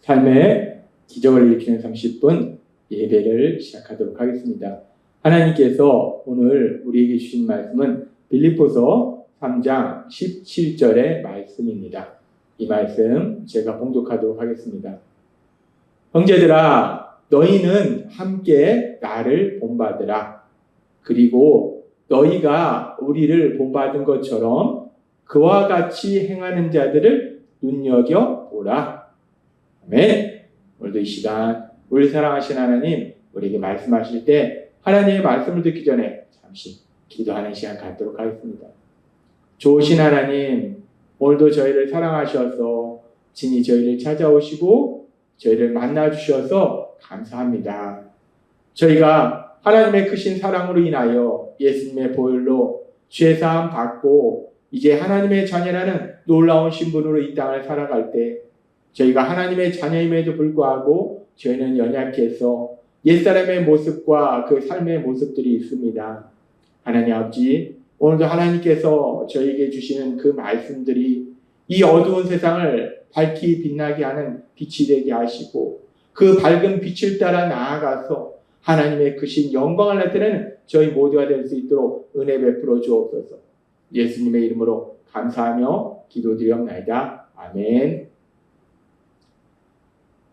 삶의 기적을 일으키는 30분 예배를 시작하도록 하겠습니다. 하나님께서 오늘 우리에게 주신 말씀은 빌립보서 3장 17절의 말씀입니다. 이 말씀 제가 봉독하도록 하겠습니다. 형제들아, 너희는 함께 나를 본받으라. 그리고 너희가 우리를 본받은 것처럼 그와 같이 행하는 자들을 눈여겨보라. 아멘. 오늘도 이 시간 우리 사랑하신 하나님, 우리에게 말씀하실 때 하나님의 말씀을 듣기 전에 잠시 기도하는 시간 갖도록 하겠습니다. 좋으신 하나님, 오늘도 저희를 사랑하셔서 친히 저희를 찾아오시고 저희를 만나주셔서 감사합니다. 저희가 하나님의 크신 사랑으로 인하여 예수님의 보혈로 죄사함 받고 이제 하나님의 자녀라는 놀라운 신분으로 이 땅을 살아갈 때 저희가 하나님의 자녀임에도 불구하고 저희는 연약해서 옛사람의 모습과 그 삶의 모습들이 있습니다. 하나님 아버지, 오늘도 하나님께서 저희에게 주시는 그 말씀들이 이 어두운 세상을 밝히 빛나게 하는 빛이 되게 하시고 그 밝은 빛을 따라 나아가서 하나님의 크신 영광을 나타내는 저희 모두가 될 수 있도록 은혜 베풀어 주옵소서. 예수님의 이름으로 감사하며 기도드리옵나이다. 아멘.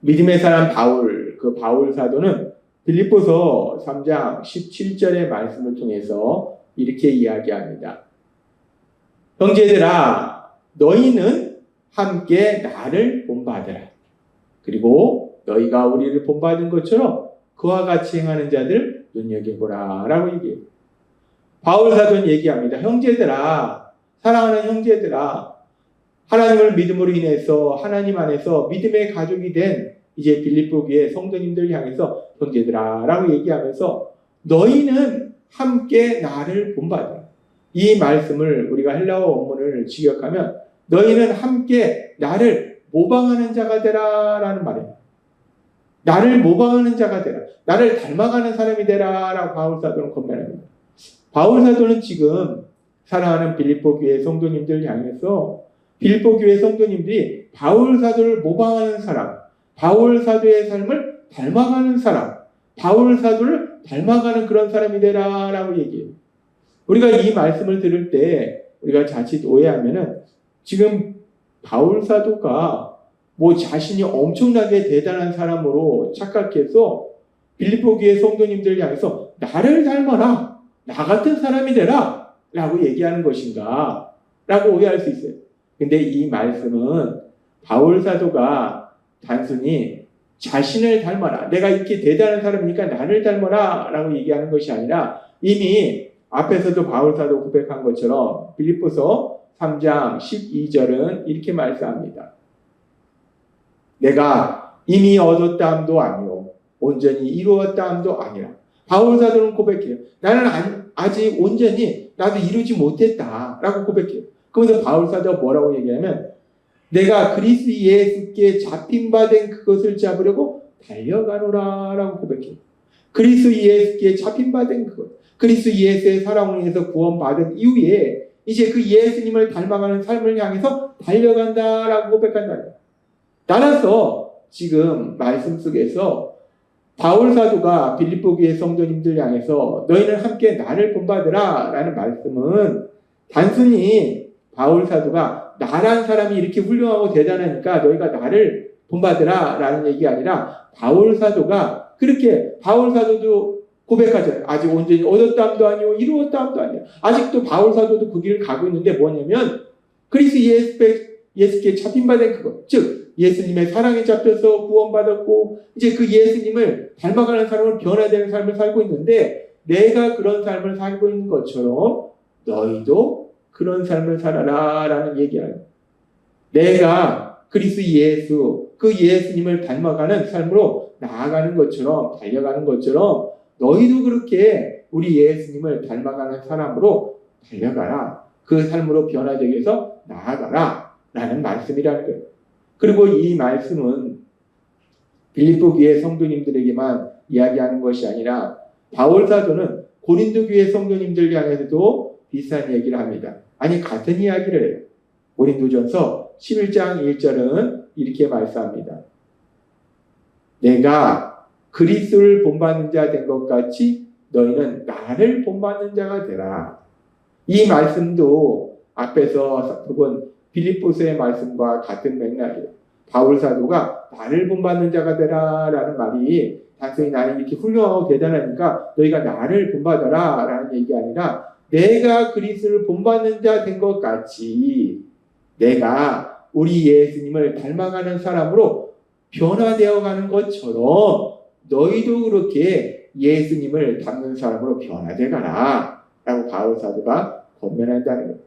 믿음의 사람 바울, 그 바울 사도는 빌립보서 3장 17절의 말씀을 통해서 이렇게 이야기합니다. 형제들아, 너희는 함께 나를 본받으라. 그리고 너희가 우리를 본받은 것처럼 그와 같이 행하는 자들 눈여겨보라 라고 얘기해요. 바울 사도는 얘기합니다. 형제들아, 사랑하는 형제들아, 하나님을 믿음으로 인해서 하나님 안에서 믿음의 가족이 된 이제 빌립보 교회 성도님들 향해서 형제들아 라고 얘기하면서 너희는 함께 나를 본받으라. 이 말씀을 우리가 헬라어 원문을 직역하면 너희는 함께 나를 모방하는 자가 되라 라는 말이에요. 나를 모방하는 자가 되라. 나를 닮아가는 사람이 되라 라고 바울 사도는 권면합니다. 바울 사도는 지금 사랑하는 빌립보 교회 성도님들 향해서 빌립보 교회 성도님들이 바울 사도를 모방하는 사람, 바울 사도의 삶을 닮아가는 사람, 바울 사도를 닮아가는 그런 사람이 되라 라고 얘기해요. 우리가 이 말씀을 들을 때 우리가 자칫 오해하면은 지금 바울 사도가 자신이 엄청나게 대단한 사람으로 착각해서 빌립보 교회 성도님들 향해서 나를 닮아라, 나 같은 사람이 되라 라고 얘기하는 것인가 라고 오해할 수 있어요. 근데 이 말씀은 바울 사도가 단순히 자신을 닮아라, 내가 이렇게 대단한 사람이니까 나를 닮아라 라고 얘기하는 것이 아니라 이미 앞에서도 바울 사도 고백한 것처럼 빌립보서 3장 12절은 이렇게 말씀합니다. 내가 이미 얻었다 함도 아니요 온전히 이루었다 함도 아니라. 바울 사도는 고백해요. 나는 아직 온전히 나도 이루지 못했다 라고 고백해요. 그러면서 바울 사도가 뭐라고 얘기하면 내가 그리스도 예수께 잡힌 바 된 그것을 잡으려고 달려가노라 라고 고백해요. 그리스도 예수께 잡힌 바 된 그것, 그리스도 예수의 사랑으로 인해서 구원받은 이후에 이제 그 예수님을 닮아가는 삶을 향해서 달려간다 라고 고백한다. 따라서 지금 말씀 속에서 바울 사도가 빌립보 교회 성도님들 향해서 너희는 함께 나를 본받으라 라는 말씀은 단순히 바울 사도가 나란 사람이 이렇게 훌륭하고 대단하니까 너희가 나를 본받으라 라는 얘기가 아니라 바울 사도가 그렇게 바울 사도도 고백하잖아요. 아직 온전히 얻었다 함도 아니고 이루었다 함도 아니에요. 아직도 바울 사도도 그 길을 가고 있는데 뭐냐면 그리스도 예수께 잡힌 바 된 그것, 즉 예수님의 사랑에 잡혀서 구원받았고 이제 그 예수님을 닮아가는 사람을 변화되는 삶을 살고 있는데 내가 그런 삶을 살고 있는 것처럼 너희도 그런 삶을 살아라 라는 얘기예요. 내가 그리스도 예수, 그 예수님을 닮아가는 삶으로 나아가는 것처럼 달려가는 것처럼 너희도 그렇게 우리 예수님을 닮아가는 사람으로 달려가라. 그 삶으로 변화되기 위해서 나아가라 라는 말씀이라는 거예요. 그리고 이 말씀은 빌립보 교회 성도님들에게만 이야기하는 것이 아니라 바울 사도는 고린도 교회 성도님들 향해서도 비슷한 얘기를 합니다. 아니 같은 이야기를 해요. 고린도전서 11장 1절은 이렇게 말씀합니다. 내가 그리스도를 본받는 자 된 것 같이 너희는 나를 본받는 자가 되라. 이 말씀도 앞에서 본 빌립보서의 말씀과 같은 맥락이에요. 바울 사도가 나를 본받는 자가 되라 라는 말이 단순히 나는 이렇게 훌륭하고 대단하니까 너희가 나를 본받아라 라는 얘기가 아니라 내가 그리스도를 본받는 자 된 것 같이 내가 우리 예수님을 닮아가는 사람으로 변화되어 가는 것처럼 너희도 그렇게 예수님을 닮는 사람으로 변화되어 가라 라고 바울 사도가 권면한다는 거예요.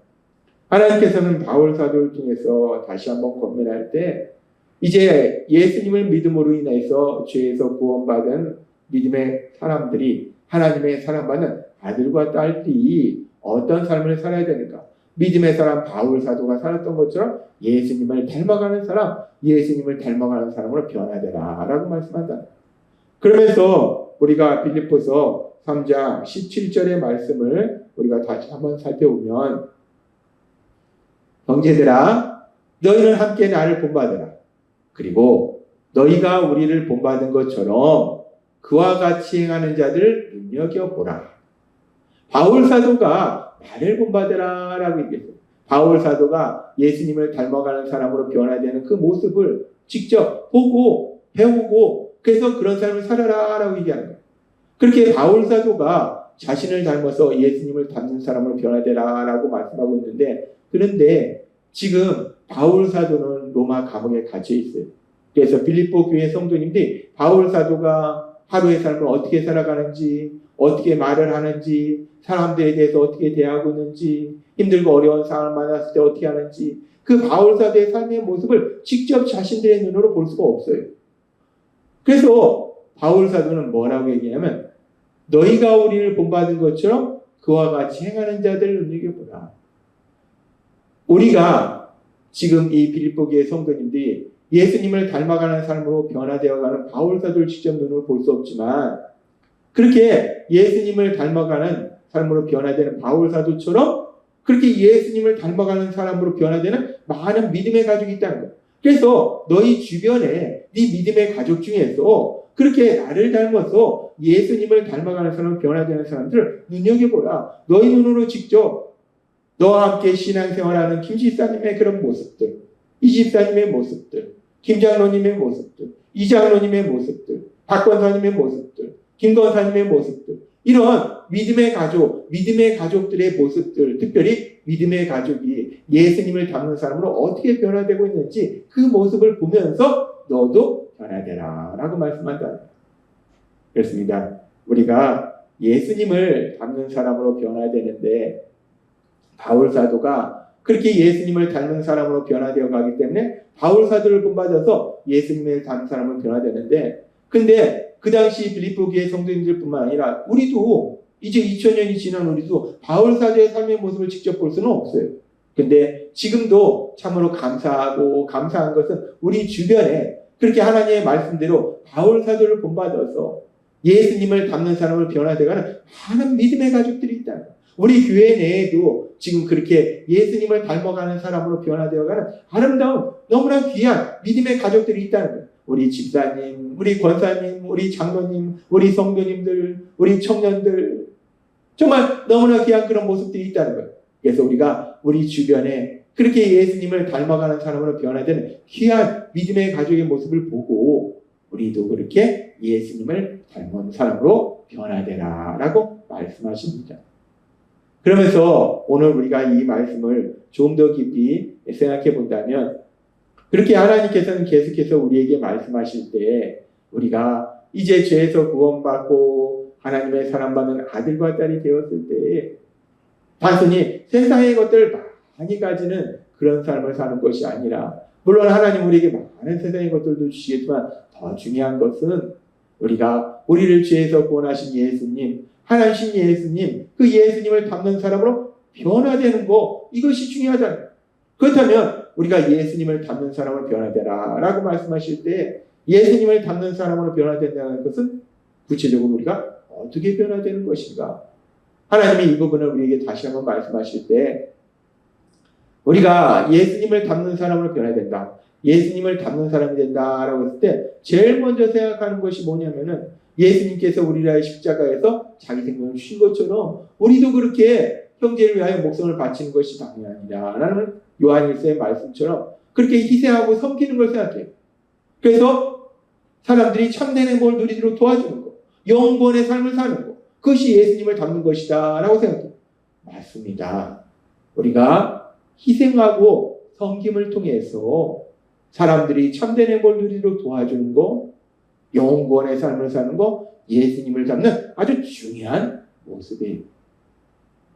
하나님께서는 바울 사도를 통해서 다시 한번 권면할 때 이제 예수님을 믿음으로 인해서 죄에서 구원받은 믿음의 사람들이 하나님의 사랑받는 아들과 딸들이 어떤 삶을 살아야 되는가? 믿음의 사람 바울 사도가 살았던 것처럼 예수님을 닮아가는 사람, 예수님을 닮아가는 사람으로 변화되라 라고 말씀한다. 그러면서 우리가 빌립보서 3장 17절의 말씀을 우리가 다시 한번 살펴보면 형제들아 너희는 함께 나를 본받으라. 그리고 너희가 우리를 본받은 것처럼 그와 같이 행하는 자들을 눈여겨보라. 바울 사도가 나를 본받으라 라고 얘기했어요. 바울 사도가 예수님을 닮아가는 사람으로 변화되는 그 모습을 직접 보고 배우고 그래서 그런 삶을 살아라 라고 얘기하는 거예요. 그렇게 바울 사도가 자신을 닮아서 예수님을 닮는 사람으로 변화되라 라고 말씀하고 있는데 그런데 지금 바울 사도는 로마 감옥에 갇혀 있어요. 그래서 빌립보 교회 성도님들이 바울 사도가 하루의 삶을 어떻게 살아가는지 어떻게 말을 하는지 사람들에 대해서 어떻게 대하고 있는지 힘들고 어려운 상황을 만났을 때 어떻게 하는지 그 바울 사도의 삶의 모습을 직접 자신들의 눈으로 볼 수가 없어요. 그래서 바울 사도는 뭐라고 얘기하냐면 너희가 우리를 본받은 것처럼 그와 같이 행하는 자들을 눈여겨보라. 우리가 지금 이 빌립보 교회 성도님들이 예수님을 닮아가는 삶으로 변화되어가는 바울 사도를 직접 눈으로 볼 수 없지만 그렇게 예수님을 닮아가는 삶으로 변화되는 바울 사도처럼 그렇게 예수님을 닮아가는 사람으로 변화되는 많은 믿음의 가족이 있다는 거예요. 그래서 너희 주변에 네 믿음의 가족 중에서 그렇게 나를 닮아서 예수님을 닮아가는 사람으로 변화되는 사람들을 눈여겨보라. 너희 눈으로 직접 너와 함께 신앙생활하는 김 집사님의 그런 모습들, 이 집사님의 모습들, 김 장로님의 모습들, 이 장로님의 모습들, 박 권사님의 모습들, 김 권사님의 모습들 이런 믿음의 가족들의 모습들 특별히 믿음의 가족이 예수님을 닮는 사람으로 어떻게 변화되고 있는지 그 모습을 보면서 너도 변화되라 라고 말씀한다. 그렇습니다. 우리가 예수님을 닮는 사람으로 변화되는데 바울 사도가 그렇게 예수님을 닮는 사람으로 변화되어 가기 때문에 바울 사도를 본받아서 예수님을 닮는 사람으로 변화되는데 근데 그 당시 빌립보 교회 성도님들뿐만 아니라 우리도 이제 2000년이 지난 우리도 바울 사도의 삶의 모습을 직접 볼 수는 없어요. 근데 지금도 참으로 감사한 것은 우리 주변에 그렇게 하나님의 말씀대로 바울 사도를 본받아서 예수님을 닮는 사람으로 변화되어가는 많은 믿음의 가족들이 있다는 거예요. 우리 교회 내에도 지금 그렇게 예수님을 닮아가는 사람으로 변화되어가는 아름다운 너무나 귀한 믿음의 가족들이 있다는 거예요. 우리 집사님, 우리 권사님, 우리 장로님, 우리 성도님들, 우리 청년들 정말 너무나 귀한 그런 모습들이 있다는 거예요. 그래서 우리가 우리 주변에 그렇게 예수님을 닮아가는 사람으로 변화되는 귀한 믿음의 가족의 모습을 보고 우리도 그렇게 예수님을 닮은 사람으로 변화되라 라고 말씀하십니다. 그러면서 오늘 우리가 이 말씀을 좀 더 깊이 생각해 본다면 그렇게 하나님께서는 계속해서 우리에게 말씀하실 때 우리가 이제 죄에서 구원받고 하나님의 사랑받는 아들과 딸이 되었을 때 단순히 세상의 것들을 많이 가지는 그런 삶을 사는 것이 아니라 물론 하나님 우리에게 많은 세상의 것들도 주시겠지만 더 중요한 것은 우리가 우리를 죄에서 구원하신 예수님 하나님 예수님 그 예수님을 닮는 사람으로 변화되는 거 이것이 중요하잖아요. 그렇다면 우리가 예수님을 닮는 사람으로 변화되라 라고 말씀하실 때 예수님을 닮는 사람으로 변화된다는 것은 구체적으로 우리가 어떻게 변화되는 것인가? 하나님이 이 부분을 우리에게 다시 한번 말씀하실 때 우리가 예수님을 닮는 사람으로 변화된다. 예수님을 닮는 사람이 된다라고 했을 때 제일 먼저 생각하는 것이 뭐냐면은 예수님께서 우리를 위하여 십자가에서 자기 생명을 주신 것처럼 우리도 그렇게 형제를 위하여 목숨을 바치는 것이 당연하니라라는 요한일서의 말씀처럼 그렇게 희생하고 섬기는 걸 생각해요. 그래서 사람들이 참된 행복을 누리도록 도와주는 것, 영원의 삶을 사는 것, 그것이 예수님을 닮는 것이다 라고 생각해요. 맞습니다. 우리가 희생하고 섬김을 통해서 사람들이 참된 행복을 누리도록 도와주는 것, 영원의 삶을 사는 것, 예수님을 닮는 아주 중요한 모습이에요.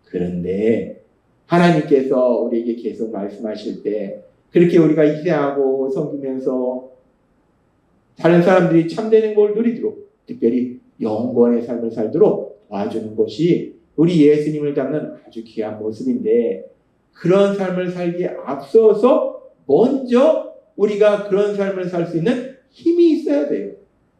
그런데 하나님께서 우리에게 계속 말씀하실 때 그렇게 우리가 희생하고 섬기면서 다른 사람들이 참된 행복을 누리도록 특별히 영원의 삶을 살도록 도와주는 것이 우리 예수님을 닮는 아주 귀한 모습인데 그런 삶을 살기에 앞서서 먼저 우리가 그런 삶을 살 수 있는 힘이 있어야 돼요.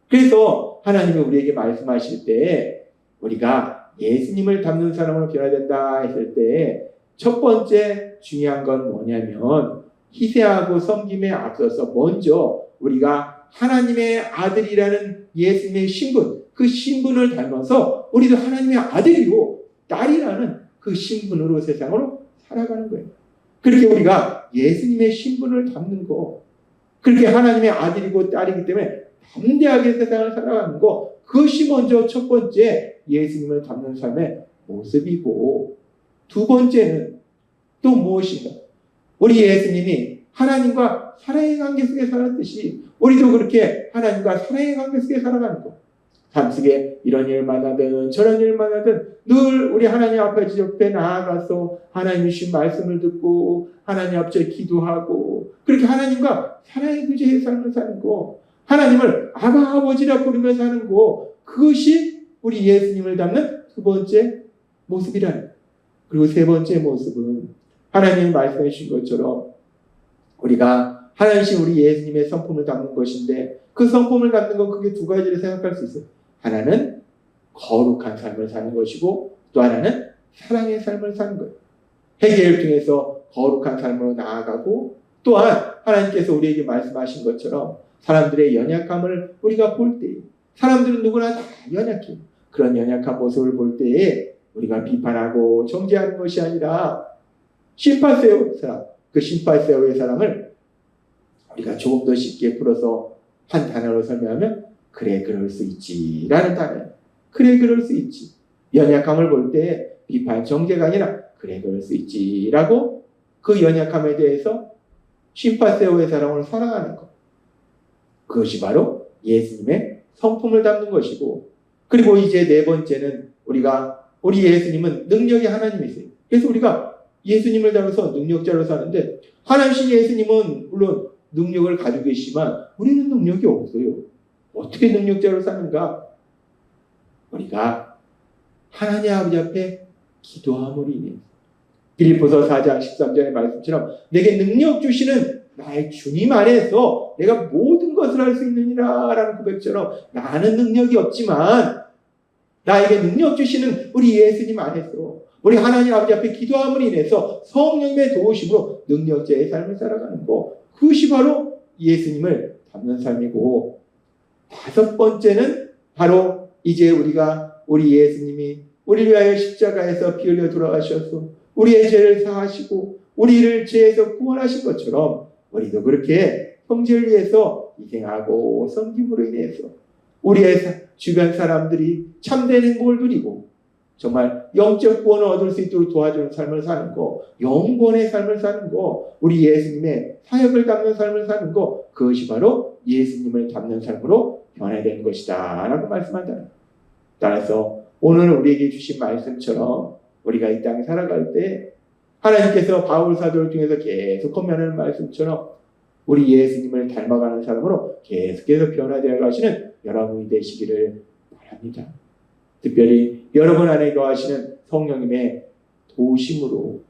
그래서 하나님이 우리에게 말씀하실 때 우리가 예수님을 닮는 사람으로 변화야 된다 했을 때 첫 번째 중요한 건 뭐냐면 희생하고 섬김에 앞서서 먼저 우리가 하나님의 아들이라는 예수님의 신분, 그 신분을 닮아서 우리도 하나님의 아들이고 딸이라는 그 신분으로 세상으로 살아가는 거예요. 그렇게 우리가 예수님의 신분을 닮는 거, 그렇게 하나님의 아들이고 딸이기 때문에 담대하게 세상을 살아가는 거, 그것이 먼저 첫 번째 예수님을 닮는 삶의 모습이고, 두 번째는 또 무엇인가? 우리 예수님이 하나님과 사랑의 관계 속에 살았듯이 우리도 그렇게 하나님과 사랑의 관계 속에 살아가는 거. 삶 속에 이런 일을 만나든 저런 일을 만나든 늘 우리 하나님 앞에 나아가서 하나님 주신 말씀을 듣고 하나님 앞에 기도하고 그렇게 하나님과 사랑의 교제의 삶을 사는 거, 하나님을 아바 아버지라 부르며 사는 거, 그것이 우리 예수님을 닮는 두 번째 모습이라는 거예요. 그리고 세 번째 모습은 하나님이 말씀해 주신 것처럼 우리가 하나님 우리 예수님의 성품을 담는 것인데 그 성품을 담는 건 크게 두 가지를 생각할 수 있어요. 하나는 거룩한 삶을 사는 것이고 또 하나는 사랑의 삶을 사는 거예요. 회개를 통해서 거룩한 삶으로 나아가고 또한 하나님께서 우리에게 말씀하신 것처럼 사람들의 연약함을 우리가 볼 때 사람들은 누구나 다 연약해요. 그런 연약한 모습을 볼 때에 우리가 비판하고 정죄하는 것이 아니라 심파세오의 사람, 그 심파세오의 사람을 우리가 조금 더 쉽게 풀어서 한 단어로 설명하면 그래 그럴 수 있지 라는 단어예요. 그래 그럴 수 있지. 연약함을 볼 때 비판 정죄가 아니라 그래 그럴 수 있지 라고 그 연약함에 대해서 심파세오의 사람을 사랑하는 것, 그것이 바로 예수님의 성품을 담는 것이고, 그리고 이제 네 번째는 우리 예수님은 능력이 하나님이세요. 그래서 우리가 예수님을 닮아서 능력자로 사는데 하나님 예수님은 물론 능력을 가지고 계시지만 우리는 능력이 없어요. 어떻게 능력자로 사는가? 우리가 하나님 아버지 앞에 기도함으로 인해 빌립보서 4장 13절의 말씀처럼 내게 능력 주시는 나의 주님 안에서 내가 모든 것을 할 수 있느니라 라는 고백처럼 나는 능력이 없지만 나에게 능력 주시는 우리 예수님 안에서 우리 하나님 아버지 앞에 기도함으로 인해서 성령의 도우심으로 능력자의 삶을 살아가는 것, 그것이 바로 예수님을 닮는 삶이고, 다섯 번째는 바로 이제 우리가 우리 예수님이 우리를 위하여 십자가에서 피 흘려 돌아가셔서 우리의 죄를 사하시고 우리를 죄에서 구원하신 것처럼 우리도 그렇게 형제를 위해서 희생하고 섬김으로 인해서 우리의 주변 사람들이 참된 행복을 누리고 정말 영적 구원을 얻을 수 있도록 도와주는 삶을 사는 거, 영원의 삶을 사는 거, 우리 예수님의 사역을 담는 삶을 사는 거, 그것이 바로 예수님을 담는 삶으로 변화되는 것이다 라고 말씀한다는 거예요. 따라서 오늘 우리에게 주신 말씀처럼 우리가 이 땅에 살아갈 때 하나님께서 바울 사도를 통해서 계속 건면하는 말씀처럼 우리 예수님을 닮아가는 사람으로 계속해서 변화되어 가시는 여러분이 되시기를 바랍니다. 특별히 여러분 안에 거하시는 성령님의 도우심으로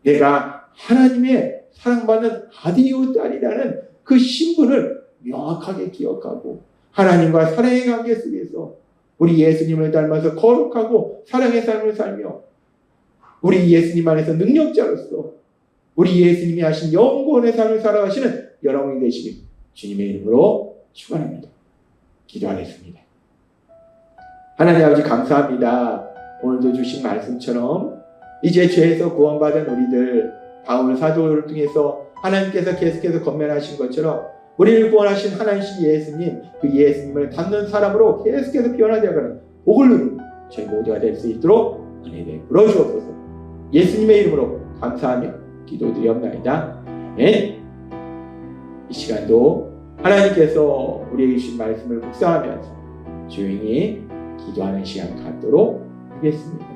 내가 하나님의 사랑받는 아들이요 딸이라는 그 신분을 명확하게 기억하고 하나님과 사랑의 관계 속에서 우리 예수님을 닮아서 거룩하고 사랑의 삶을 살며 우리 예수님 안에서 능력자로서 우리 예수님이 하신 영원의 삶을 살아가시는 여러분이 되시길 주님의 이름으로 축원합니다. 기도하겠습니다. 하나님 아버지 감사합니다. 오늘도 주신 말씀처럼 이제 죄에서 구원받은 우리들 바울 사도를 통해서 하나님께서 계속해서 건면하신 것처럼 우리를 구원하신 하나님 예수님, 그 예수님을 닮는 사람으로 계속해서 변화되어가는 복을 누리는 저희 모두가 될 수 있도록 은혜 베풀어 주옵소서. 예수님의 이름으로 감사하며 기도드리옵나이다. 아멘. 이 시간도 하나님께서 우리에게 주신 말씀을 묵상하면서 조용히 기도하는 시간 갖도록 하겠습니다.